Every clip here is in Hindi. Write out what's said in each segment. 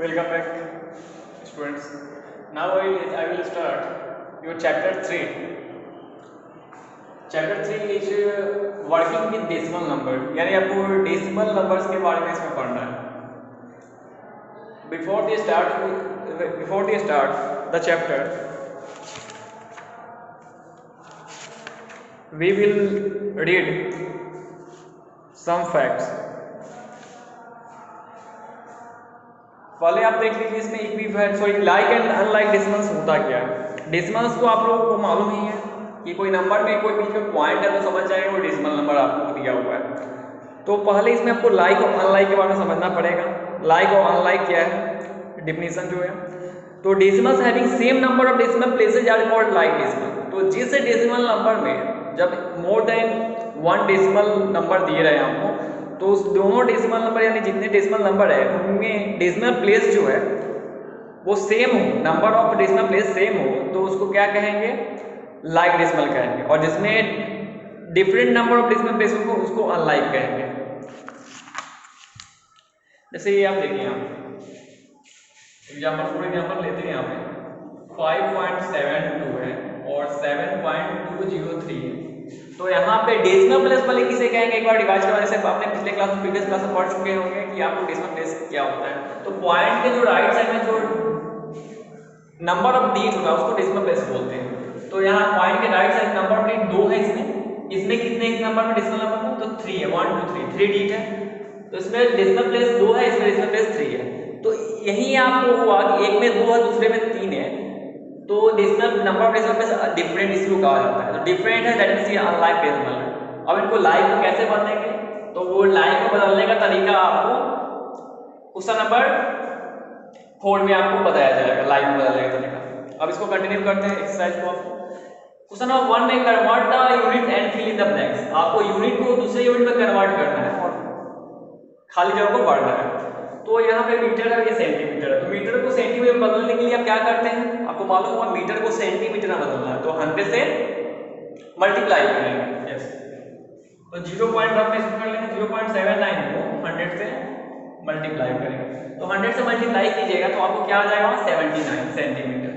Welcome back, students. Now I will start your chapter 3. Chapter 3 is working with decimal number, यानी आपको decimal numbers के बारे में इसमें पढ़ना है. Before they start the chapter, we will read some facts. पहले आप देख लीजिए इसमें लाइक एंड अनलाइक डेसिमल्स होता क्या है. डेसिमल्स को आप लोगों को मालूम ही है कि कोई नंबर में कोई बीच में पॉइंट है तो समझ जाएगा वो डेसिमल नंबर आपको दिया हुआ है. तो पहले इसमें आपको लाइक और अनलाइक के बारे में समझना पड़ेगा. लाइक और अनलाइक क्या है, डिफिनीशन जो है. तो decimals having same number of decimal places are called like decimal. तो जिस डेसिमल नंबर में जब मोर देन 1 डेसिमल नंबर दिए रहे हैं आपको, तो उस दोनों डेसिमल नंबर यानी जितने डेसिमल नंबर है उनमें डेसिमल प्लेस जो है वो सेम हो, number of decimal place same हो, तो उसको क्या कहेंगे, लाइक डेसिमल कहेंगे. और जिसमें different number of decimal place हो उसको अनलाइक कहेंगे. जैसे ये आप देखिए, यहाँ एग्जाम्पल लेते हैं. यहाँ पे 5.72 है और 7.203 है. तो यहाँ पे डेसिमल प्लेस वाले किसे कहेंगे, एक बार डिवाइड करवाने से आपने प्रीवियस क्लास में पढ़ चुके होंगे कि आपको डेसिमल प्लेस क्या होता है. तो पॉइंट के जो राइट साइड में जो नंबर ऑफ डिजिट होगा उसको डेसिमल प्लेस बोलते हैं. तो यहाँ पॉइंट के right side number of digit 2 है. इसमें कितने इस नंबर में डेसिमल नंबर में, तो 3 है. 1 2 3 3 डिजिट है. तो इसमें डेसिमल प्लेस 2 है, इसमें डेसिमल प्लेस 3 है. तो यही आपको हुआ कि एक में 2 है दूसरे में 3 है, तो decimal number of decimal place different इसको कहा जाता है. तो डिफरेंट है, दैट मींस ये अनलाइक डेसिमल है. अब इनको लाइक को कैसे बदलेंगे, तो वो लाइक को बदलने का तरीका आपको क्वेश्चन नंबर 4 में आपको बताया जाएगा, लाइक को बदलने का तरीका. अब इसको कंटिन्यू करते हैं एक्सरसाइज को. क्वेश्चन नंबर 1 में convert the unit and fill in the blanks. आपको यूनिट को दूसरे यूनिट में कन्वर्ट करना है और खाली जगह को भरना है. तो यहाँ पे मीटर है, ये सेंटीमीटर है. तो मीटर को सेंटीमीटर में बदलने के लिए आप क्या करते हैं, आपको मालूम होगा मीटर को सेंटीमीटर में बदलना है. तो 100 से मल्टीप्लाई करेंगे. यस, तो 0 पॉइंट आप इसको कर लेंगे. 0.79 को 100 से मल्टीप्लाई करेंगे. तो 100 से मल्टीप्लाई कीजिएगा तो आपको क्या आ जाएगा, 79 सेंटीमीटर.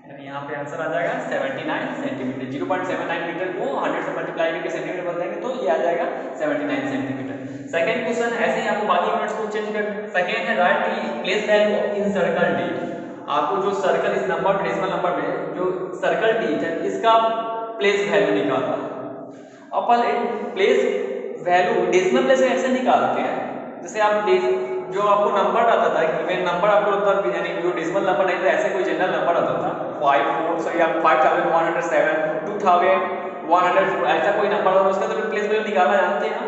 यानी यहाँ पे आंसर आ जाएगा 79 सेंटीमीटर. 0.79 मीटर को 100 से मल्टीप्लाई करके सेंटीमीटर बदलेंगे तो ये आ जाएगा 79 सेंटीमीटर. सेकंड क्वेश्चन ऐसे ही आपको बाकी यूनिट्स को चेंज कर. सेकंड है right the place value in circle digit. आपको जो सर्कल इस नंबर डेसिमल नंबर में जो सर्कल डिजिट है इसका प्लेस वैल्यू निकालना. अपन प्लेस वैल्यू डेसिमल प्लेस ऐसे निकालते हैं जैसे आप जो आपको नंबर आता था कि नंबर आपको यानी जो डेसिमल नंबर नहीं था, ऐसे कोई जनरल नंबर आता था 5107 2100 ऐसा कोई नंबर होगा, उसका तो प्लेस वैल्यू निकालना जानते हैं.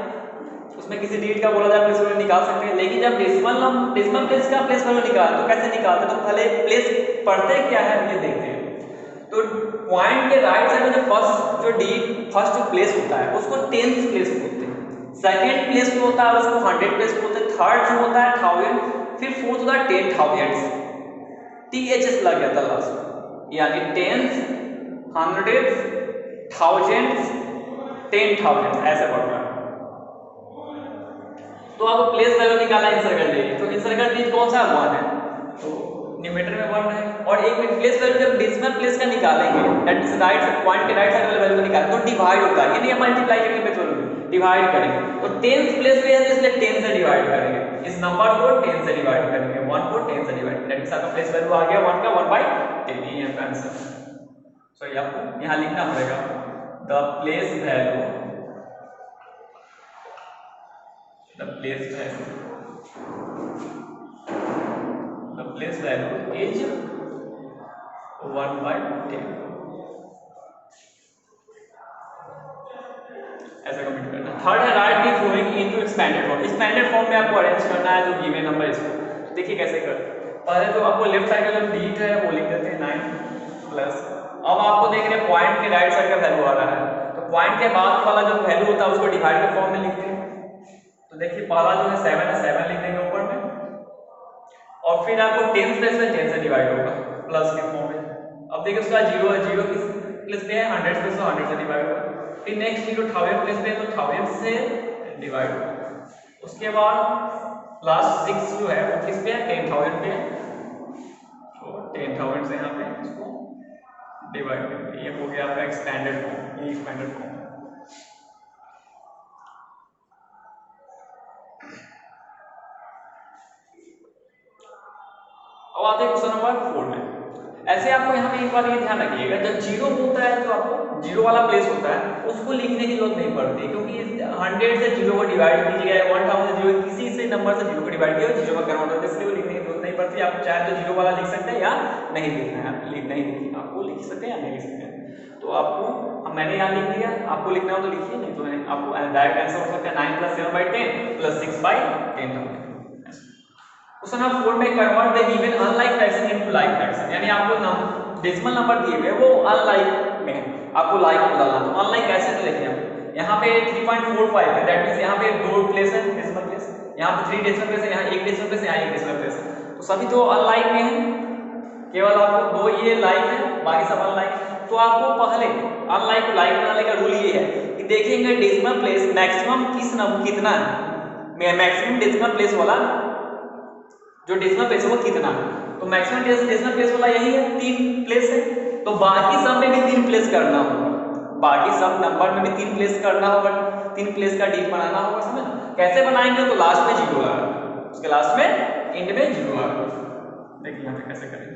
उसमें किसी डिजिट का बोला जाए प्लेस वैल्यू निकाल सकते हैं. लेकिन जब डेसिमल प्लेस का प्लेस वैल्यू निकालते तो कैसे निकालते, तो पहले प्लेस पढ़ते क्या है ये देखते हैं. तो पॉइंट के राइट साइड में जो फर्स्ट जो प्लेस होता है उसको 10th प्लेस बोलते हैं. सेकंड प्लेस जो होता है उसको 100 प्लेस बोलते हैं. थर्ड जो होता है 1000, फिर फोर्थ होता है 10,000. THS लग गया था लास्ट, यानी 10th 100th 1000th 10,000 ऐसे पढ़ रहा है. तो आपको प्लेस वैल्यू निकाला इन सर्कल डिजिट. तो इन सर्कल डिजिट कौन सा 1 है, तो न्यूमरेटर में 1 है. और एक में प्लेस वैल्यू जब डेसिमल प्लेस का निकालेंगे, दैट मींस राइट पॉइंट के राइट साइड वाले वैल्यू को निकालें तो डिवाइड होता है, यानी मल्टीप्लाई करके प्लेस वैल्यू डिवाइड करेंगे. तो 10th प्लेस पे है तो इसलिए 10 से डिवाइड करेंगे. इस नंबर को 10 से डिवाइड करेंगे, 1 को 10 से डिवाइड. दैट मींस आपका प्लेस वैल्यू आ गया 1 का 1/10. ये आपका आंसर. सो ये आपको यहां लिखना पड़ेगा द प्लेस वैल्यू is 1/10. ऐसा कमेंट करना. थर्ड है right the following into expanded form. Expanded form में आपको अरेंज करना है जो गिवन नंबर इसको. देखिए कैसे कर. पहले तो आपको लेफ्ट साइड का जो डिजिट है वो लिख देते हैं 9 प्लस. अब आपको देख रहे हैं पॉइंट के राइट साइड का वैल्यू आ रहा है, तो पॉइंट के बाद वाला जो वैल्यू होता है उसको डिवाइड के फॉर्म में लिखते हैं. तो देखिए पहला जो है 7 है, 7 लिख देंगे ऊपर में. और फिर आपको 10 प्लेस में 10 से डिवाइड होगा प्लस के फॉर्म में. अब देखिए उसका 0 है, 0 किस प्लेस पे है, 100 प्लेस में 100 से डिवाइड होगा. फिर नेक्स्ट 0 1000 प्लेस पे है तो 1000 से डिवाइड होगा. उसके बाद लास्ट 6 जो है वो किस पे है, 10,000 पे है। तो 10,000 से यहाँ पे इसको डिवाइड करेंगे, ये हो गया आपका एक्सपेंडेड फॉर्म, ये एक्सपेंडेड फॉर्म। अब आते हैं क्वेश्चन नंबर 4 में। ऐसे आपको यहाँ पे एक बार ये ध्यान रखिएगा, जब जीरो होता है जो आपको जीरो वाला प्लेस होता है उसको लिखने की जरूरत नहीं पड़ती, क्योंकि 100 से जीरो को डिवाइड कीजिएगा, 1000 से जीरो, किसी से नंबर से जीरो को डिवाइड किया जीरो का कन्वर्ट होता है, इसलिए लिखने की जरूरत नहीं पड़ती। आप चाहे तो जीरो वाला लिख सकते हैं या नहीं लिखना है, आपको लिख सकते हैं या नहीं लिख सकते हैं। तो आपको मैंने यहाँ लिख दिया, आपको लिखना हो तो लिखिए, नहीं तो आपको डायरेक्ट आंसर हो सकता है 9 + 7/10 + 6/10,000। क्वेश्चन नंबर 4 में convert the given unlike fraction into like fraction, यानी आपको डेसिमल नंबर दिए हुए वो अनलाइक में है, आपको लाइक में डालना। तो अनलाइक कैसे लिखेंगे हम, यहाँ पे 3.45 है, दैट मींस यहाँ पे 2 प्लेस है डेसिमल प्लेस, यहाँ पे 3 डेसिमल प्लेस है, यहाँ 1 डेसिमल प्लेस है, यहाँ 1 डेसिमल प्लेस है, तो सभी तो अनलाइक में है, केवल आपको 2 ये लाइक है, बाकी सब अनलाइक है। तो आपको पहले अनलाइक को लाइक बनाने का रूल ये है कि देखेंगे डेसिमल प्लेस मैक्सिमम कितना है, मैक्सिमम डेसिमल प्लेस वाला जो डेसिमल प्लेस है वो कितना है, तो मैक्सिमम डेसिमल प्लेस वाला यही है, 3 प्लेस है, तो बाकी सब में भी 3 प्लेस करना होगा, बाकी सब नंबर में भी 3 प्लेस करना होगा, 3 प्लेस का डिजिट बनाना होगा, समझ। कैसे बनाएंगे, तो लास्ट में जीरो लगा, उसके लास्ट में एंड में जीरो लगा। देखिए यहाँ पे कैसे करेंगे।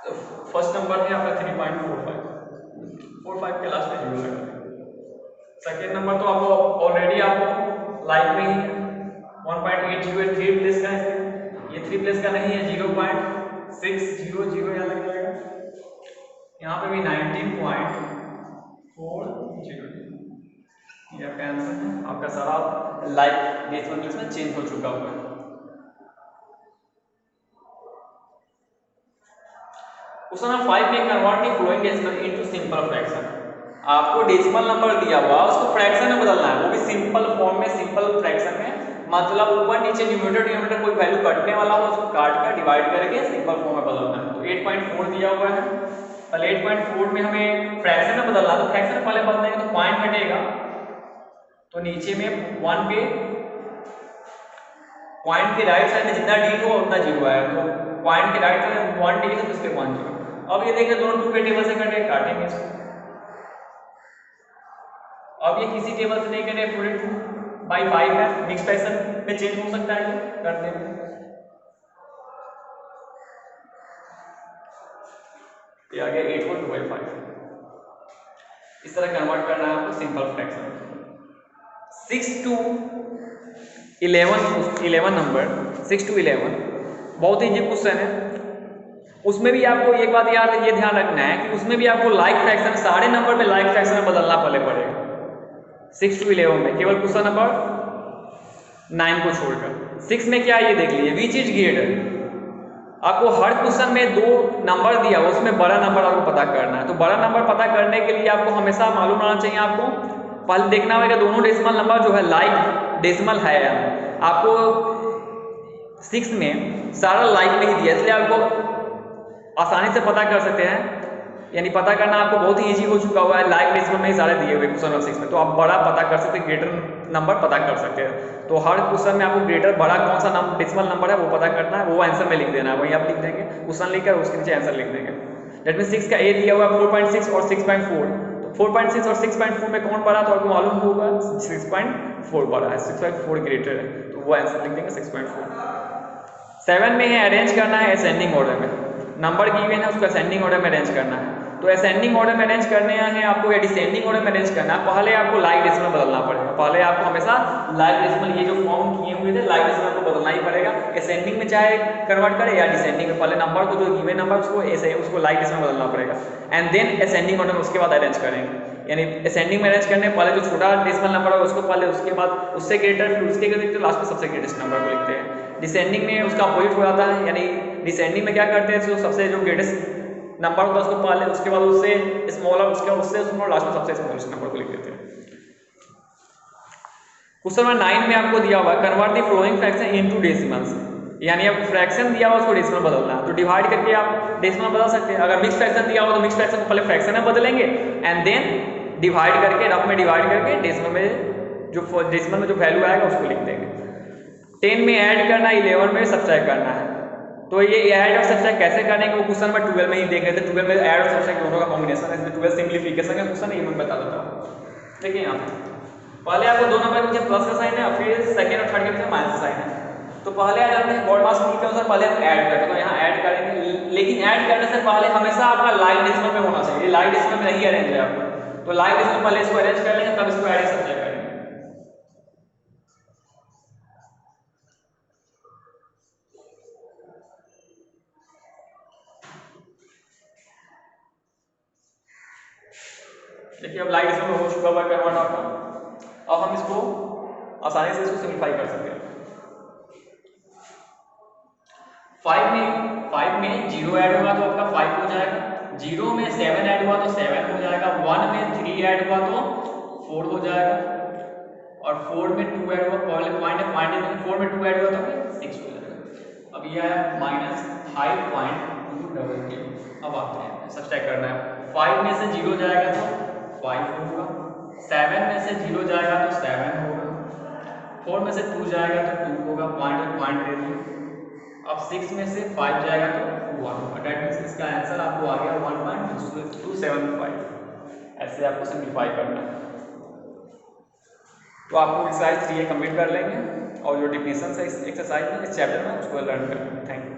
तो फर्स्ट नंबर है आपका 3.45 के लास्ट में जीरो लगा। सेकेंड नंबर तो आपको ऑलरेडी आपको लाइक में ही है, 1.80 3 प्लेस का है, ये 3 प्लेस का नहीं है, 0.600 यहाँ लग जाएगा, यहाँ पे भी 19.400, ये आपका आंसर है। आपका सारा लाइक डेसिमल प्लेस में चेंज हो चुका हुआ है। क्वेश्चन नंबर 5 में convert the flowing decimal into simple fraction, आपको डेसिमल नंबर दिया हुआ उसको फ्रैक्शन में बदलना है, वो भी सिंपल फॉर्म में, सिंपल फ्रैक्शन में, मतलब ऊपर नीचे न्यूमरेटर डिनोमिनेटर कोई वैल्यू कटने वाला हो उसको काट कर डिवाइड करके सिंपल फॉर्म में बदलना है। तो 8.4 दिया हुआ है, पहले 8.4 में हमें फ्रैक्शन में बदलना, तो फ्रैक्शन में पहले बदलेंगे तो पॉइंट हटेगा, तो नीचे में 1 पे पॉइंट के राइट साइड में जितना डिजिट होगा उतना जीरो आया, तो पॉइंट के राइट साइड में 1 डिजिट है तो इसके 1 जीरो। अब ये देखिए दोनों 2 के टेबल से कटे, काटेंगे इसको, अब ये किसी टेबल से नहीं कटे, पूरे 2/5 है, मिक्स फ्रैक्शन में चेंज हो सकता है, कर देंगे। ये आ गया 8 को 2/5, इस तरह कन्वर्ट करना है आपको simple fraction. 6 to 11 number 6 to 11 बहुत ही इजी क्वेश्चन है, उसमें भी आपको एक बात याद ये ध्यान रखना है कि उसमें भी आपको लाइक फ्रैक्शन सारे नंबर पे लाइक फ्रैक्शन में बदलना पहले पड़ेगा। 6 to 11 में केवल क्वेश्चन नंबर 9 को छोड़कर 6 में क्या है ये देख लीजिए, विच इज ग्रेटर, आपको हर क्वेश्चन में 2 नंबर दिया हुआ उसमें बड़ा नंबर आपको पता करना है। तो बड़ा नंबर पता करने के लिए आपको हमेशा मालूम रहना चाहिए, आपको पहले देखना होगा दोनों डेसिमल नंबर जो है लाइक डेसिमल है, आपको 6 में सारा लाइक नहीं दिया, इसलिए आपको आसानी से पता कर सकते हैं, यानी पता करना आपको बहुत ही इजी हो चुका हुआ है, लाइक डेसिमल में ही सारे दिए हुए क्वेश्चन नंबर 6 में, तो आप बड़ा पता कर सकते हैं, ग्रेटर नंबर पता कर सकते हैं। तो हर क्वेश्चन में आपको ग्रेटर बड़ा कौन सा डेसिमल नंबर है वो पता करना है, वो आंसर में लिख देना है, वही आप लिख देंगे, क्वेश्चन लिखकर उसके नीचे आंसर लिख देंगे। दैट मीन 6 का ए दिया हुआ 4.6 और 6.4, तो 4.6 और 6.4 में कौन बड़ा, तो आपको मालूम होगा 6.4 बड़ा है, 6.4 ग्रेटर है, तो वो आंसर लिख देंगे 6.4। 7 में है अरेंज करना है असेंडिंग ऑर्डर में, नंबर गिवन है उसको असेंडिंग ऑर्डर में अरेंज करना है। तो असेंडिंग ऑर्डर में अरेंज करने हैं आपको या डिसेंडिंग ऑर्डर में अरेंज करना है, पहले आपको लाइक डेसिमल बदलना पड़ेगा, पहले आपको हमेशा लाइक डेसिमल ये जो फॉर्म किए हुए थे लाइक डेसिमल को बदलना ही पड़ेगा, असेंडिंग में चाहे कन्वर्ट करे या डिसेंडिंग में, पहले नंबर को जो गिवन नंबर उसको लाइक डेसिमल बदलना पड़ेगा, एंड देन असेंडिंग ऑर्डर में उसके बाद अरेंज करेंगे। यानी असेंडिंग में अरेंज करने पहले जो छोटा डेसिमल नंबर है उसको पहले, उसके बाद उससे ग्रेटर, फिर उसके लिखते लास्ट में सबसे ग्रेटेस्ट नंबर को लिखते हैं। डिसेंडिंग में उसका अपोजिट हो जाता है, यानी डिसेंडिंग में क्या करते हैं, जो सबसे जो ग्रेटेस्ट नंबर होता है उसको पहले, उसके बाद उससे स्मॉलर, उससे स्मॉलर, लास्ट में सबसे स्मॉलेस्ट नंबर को लिख देते हैं। क्वेश्चन नंबर 9 में आपको दिया हुआ convert the flowing fraction into decimals, यानी आपको फ्रैक्शन दिया हुआ उसको डेसिमल बदलना है, तो डिवाइड करके आप डेसिमल बदल सकते हैं। अगर मिक्स फ्रैक्शन दिया हुआ तो मिक्स फ्रैक्शन को पहले फ्रैक्शन में बदलेंगे एंड देन डिवाइड करके, रफ में डिवाइड करके डेसिमल में जो वैल्यू आएगा उसको लिख देंगे। 10 में ऐड करना, 11 में सब्ट्रैक्ट करना है। तो ये ऐड और सब्ट्रैक्ट कैसे करने के वो क्वेश्चन नंबर 12 में ही देख रहे थे। 12 में ऐड और सब्ट्रैक्ट दोनों का कॉम्बिनेशन है, इसमें 12 सिंप्लीफिकेशन का क्वेश्चन है, ये मैं बता देता हूँ। देखिए यहाँ पे पहले आपको 2 नंबर के पीछे प्लस का साइन है और फिर सेकंड और थर्ड के पीछे माइनस का साइन है। तो पहले आ जाते हैं बॉड मास रूल के अनुसार, पहले हम ऐड करते हैं। तो यहाँ ऐड करेंगे, लेकिन ऐड करने से पहले हमेशा आपका लाइन डेसिमल में होना चाहिए। लाइन डेसिमल में नहीं अरेंज है आपका, तो लाइन डेसिमल पहले इसको अरेंज कर लेंगे, तब इसको ऐड सब्ट्रैक्ट करेंगे। देखिए अब लाइन डेसिमल हो चुका हुआ कन्वर्ट आपका। अब हम इसको आसानी से इसको सिंप्लीफाई कर सकते हैं। 5 में 0 ऐड होगा तो आपका 5 हो जाएगा, 0 में 7 ऐड हुआ तो 7 हो जाएगा, 1 में 3 ऐड हुआ तो 4 हो जाएगा, और 4 में 2 ऐड हुआ, पहले पॉइंट है, 4 में 2 ऐड हुआ तो फिर 6 हो जाएगा। अब ये आया -5.222। अब आते हैं सब्ट्रैक्ट करना है। 5 में से 0 जाएगा तो 5 होगा, 7 में से 0 जाएगा तो 7 होगा, 4 में से 2 जाएगा तो 2 होगा, पॉइंट दे दिए। अब 6 में से 5 जाएगा तो 1 होगा। डेट मीन्स इसका आंसर आपको आ गया 1.275। ऐसे आपको सिंप्लीफाई करना है। तो आपको एक्सरसाइज 3 कंप्लीट कर लेंगे और जो डिफिनेशन है इस एक्सरसाइज में, इस चैप्टर में, उसको लर्न कर लेंगे। Thank you.